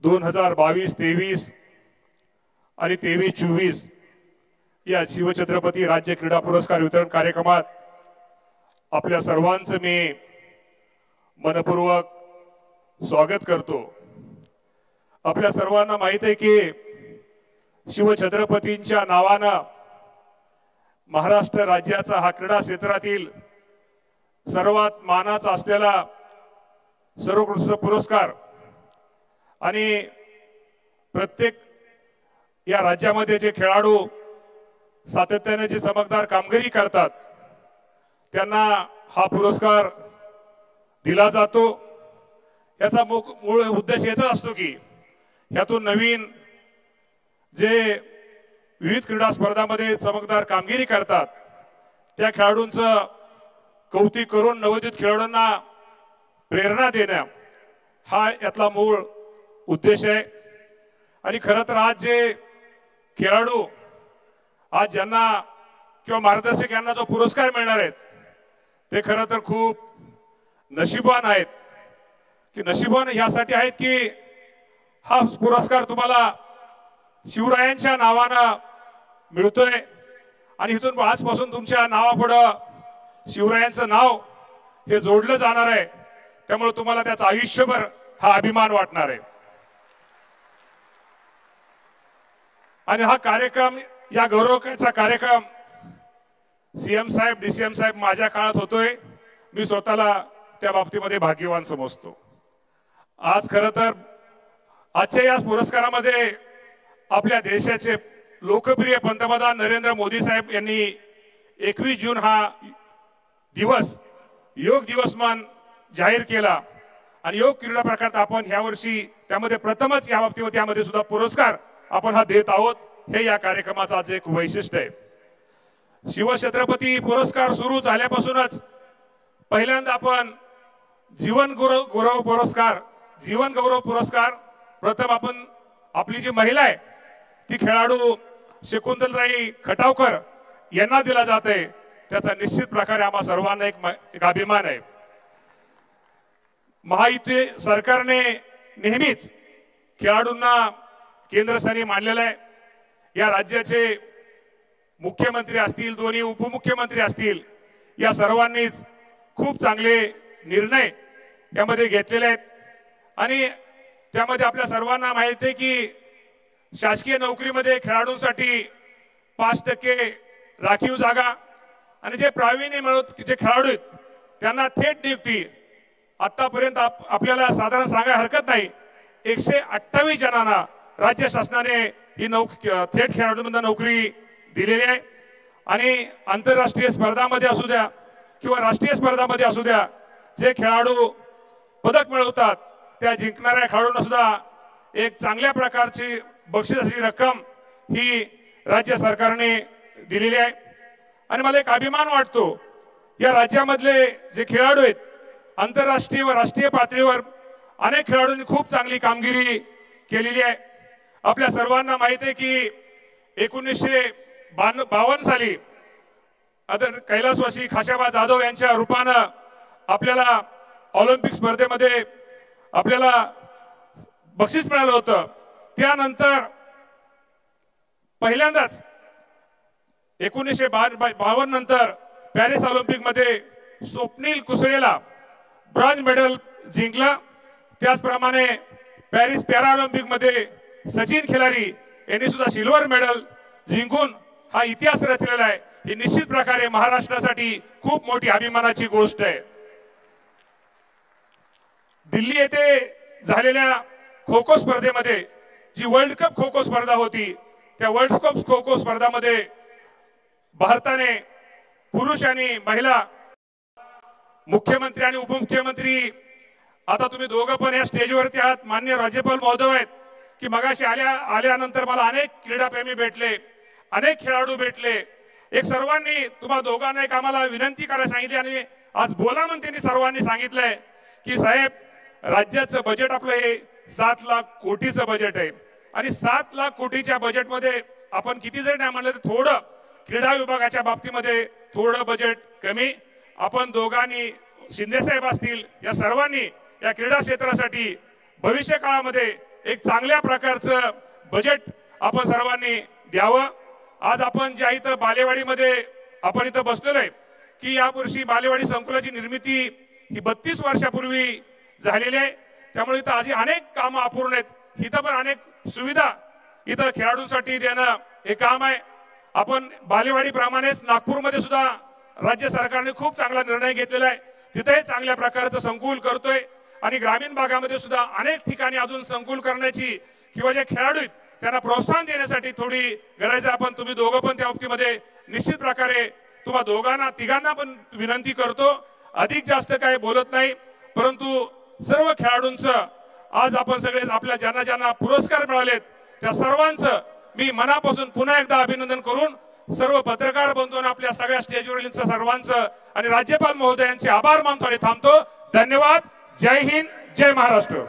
2022-23 आणि 23-24 या शिवछत्रपती राज्य क्रीडा पुरस्कार वितरण कार्यक्रमात आपल्या सर्वांचं मी मनपूर्वक स्वागत करतो। आपल्या सर्वांना माहित आहे की शिवछत्रपतींच्या नावाने महाराष्ट्र राज्याचा हा क्रीडा क्षेत्रातील सर्वात मानाचा असलेला सर्वोत्कृष्ट पुरस्कार आणि प्रत्येक या राज्यामध्ये जे खेळाडू सातत्याने जी चमकदार कामगिरी करतात त्यांना हा पुरस्कार दिला जातो। याचा मूळ उद्देश याचा असतो की यातून नवीन जे विविध क्रीडा स्पर्धांमध्ये चमकदार कामगिरी करतात त्या खेळाडूंचं कौतुक करून नवोदित खेळाडूंना प्रेरणा देणं हा यातला मूळ उद्देश आहे। आणि खरं तर आज जे खेळाडू आज ज्यांना किंवा मार्गदर्शक यांना जो पुरस्कार मिळणार आहेत ते खरं तर खूप नशीबवान आहेत की नशीबवान यासाठी आहेत की हा पुरस्कार तुम्हाला शिवरायांच्या नावाने मिळतोय आणि इथून आजपासून तुमच्या नावापुढे शिवरायांचं नाव हे जोडलं जाणार आहे। त्यामुळे तुम्हाला त्याचा आयुष्यभर हा अभिमान वाटणार आहे। आणि हा कार्यक्रम या गौरवाचा कार्यक्रम सीएम साहेब डीसीएम साहेब माझ्या काळात होतोय। मी स्वतःला त्या बाबतीमध्ये भाग्यवान समजतो। आज खरं तर आजच्या या पुरस्कारामध्ये आपल्या देशाचे लोकप्रिय पंतप्रधान नरेंद्र मोदी साहेब यांनी 21 जून हा दिवस योग दिवस म्हणून जाहीर केला आणि योग क्रीडा प्रकारात आपण ह्या वर्षी त्यामध्ये प्रथमच या बाबतीमध्ये त्यामध्ये सुद्धा पुरस्कार आपण हा देत आहोत। हे या कार्यक्रमाचा आज एक वैशिष्ट्य आहे। शिवछत्रपती पुरस्कार सुरू झाल्यापासूनच पहिल्यांदा आपण जीवन गौरव पुरस्कार प्रथम आपण आपली जी महिला आहे ती खेळाडू शकुंतलाताई खटावकर यांना दिला जाते। त्याचा निश्चित प्रकारे आम्हा सर्वांना एक अभिमान आहे। महायुती सरकारने नेहमीच खेळाडूंना केंद्रस्थानी मानलेलं आहे। या राज्याचे मुख्यमंत्री असतील दोन्ही उपमुख्यमंत्री असतील या सर्वांनीच खूप चांगले निर्णय यामध्ये घेतलेले आहेत आणि त्यामध्ये आपल्या सर्वांना माहिती आहे की शासकीय नोकरीमध्ये खेळाडूंसाठी 5% राखीव जागा आणि जे प्रावीण्य मिळवत जे खेळाडू आहेत त्यांना थेट नियुक्ती आतापर्यंत आपल्याला साधारण सांगायला हरकत नाही 128 जणांना राज्य शासनाने ही थेट खेळाडूंना नोकरी दिलेली आहे। आणि आंतरराष्ट्रीय स्पर्धांमध्ये असू द्या किंवा राष्ट्रीय स्पर्धांमध्ये असू द्या जे खेळाडू पदक मिळवतात त्या जिंकणाऱ्या खेळाडूंना सुद्धा एक चांगल्या प्रकारची बक्षिसाची रक्कम ही राज्य सरकारने दिलेली आहे। आणि मला एक अभिमान वाटतो या राज्यामधले जे खेळाडू आहेत आंतरराष्ट्रीय व राष्ट्रीय पातळीवर अनेक खेळाडूंनी खूप चांगली कामगिरी केलेली आहे। आपल्या सर्वांना माहिती आहे की 1952 साली कैलासवासी खाशाबा जाधव यांच्या रूपाने आपल्याला ऑलिम्पिक स्पर्धेमध्ये आपल्याला बक्षीस मिळालं होतं। त्यानंतर पहिल्यांदाच 1952 नंतर पॅरिस ऑलिम्पिक मध्ये स्वप्नील कुसळेला ब्रॉन्झ मेडल जिंकला। त्याचप्रमाणे पॅरिस पॅरा ऑलिम्पिक मध्ये सचिन खिलारी यांनी सुद्धा सिल्वर मेडल जिंकून हा इतिहास रचलेला आहे। ही निश्चित प्रकारे महाराष्ट्रासाठी खूप मोठी अभिमानाची गोष्ट आहे। दिल्ली येथे झालेल्या खो खो स्पर्धेमध्ये जी वर्ल्ड कप खो खो स्पर्धा होती त्या वर्ल्ड कप खो खो स्पर्धामध्ये भारताने पुरुष आणि महिला मुख्यमंत्री आणि उपमुख्यमंत्री आता तुम्ही दोघं पण या स्टेजवरती आहात। माननीय राज्यपाल महोदय आहेत की मगाशी आल्यानंतर मला अनेक क्रीडाप्रेमी भेटले अनेक खेळाडू भेटले। एक सर्वांनी तुम्हा दोघांना एक आम्हाला विनंती करायला सांगितली आणि आज बोला म्हणून त्यांनी सर्वांनी सांगितलंय की साहेब राज्याचं बजेट आपलं हे 7 लाख कोटीचं बजेट आहे आणि 7 लाख कोटीच्या बजेटमध्ये आपण किती जरी नाही म्हणलं तर थोडं क्रीडा विभागाच्या बाबतीमध्ये थोडं बजेट कमी आपण दोघांनी शिंदे साहेब असतील या सर्वांनी या क्रीडा क्षेत्रासाठी भविष्य काळामध्ये एक चांगल्या प्रकारचं बजेट आपण सर्वांनी द्यावं। आज आपण ज्या इथं बालेवाडीमध्ये आपण इथं बसलेलो आहे की यावर्षी बालेवाडी संकुलाची निर्मिती ही 32 वर्षापूर्वी झालेली आहे, त्यामुळे इथं आजी अनेक कामं अपूर्ण आहेत। इथं पण अनेक सुविधा इथं खेळाडूंसाठी देणं हे काम आहे। आपण बालेवाडी प्रमाणेच नागपूरमध्ये सुद्धा राज्य सरकारने खूप चांगला निर्णय घेतलेला आहे, तिथेही चांगल्या प्रकारचं संकुल करतोय आणि ग्रामीण भागामध्ये सुद्धा अनेक ठिकाणी अजून संकुल करण्याची किंवा जे खेळाडू आहेत त्यांना प्रोत्साहन देण्यासाठी थोडी गरज आहे। आपण तुम्ही दोघं पण त्या बाबतीमध्ये निश्चित प्रकारे तुम्हा दोघांना तिघांना पण विनंती करतो, अधिक जास्त काही बोलत नाही, परंतु सर्व खेळाडूंचं आज आपण सगळे आपल्या ज्यांना ज्यांना पुरस्कार मिळालेत त्या सर्वांचं मी मनापासून पुन्हा एकदा अभिनंदन करून सर्व पत्रकार बंधूंना आपल्या सगळ्या स्टेजवरील सर्वांचं आणि राज्यपाल महोदयांचे आभार मानतो आणि थांबतो। धन्यवाद। जय हिंद, जय महाराष्ट्र।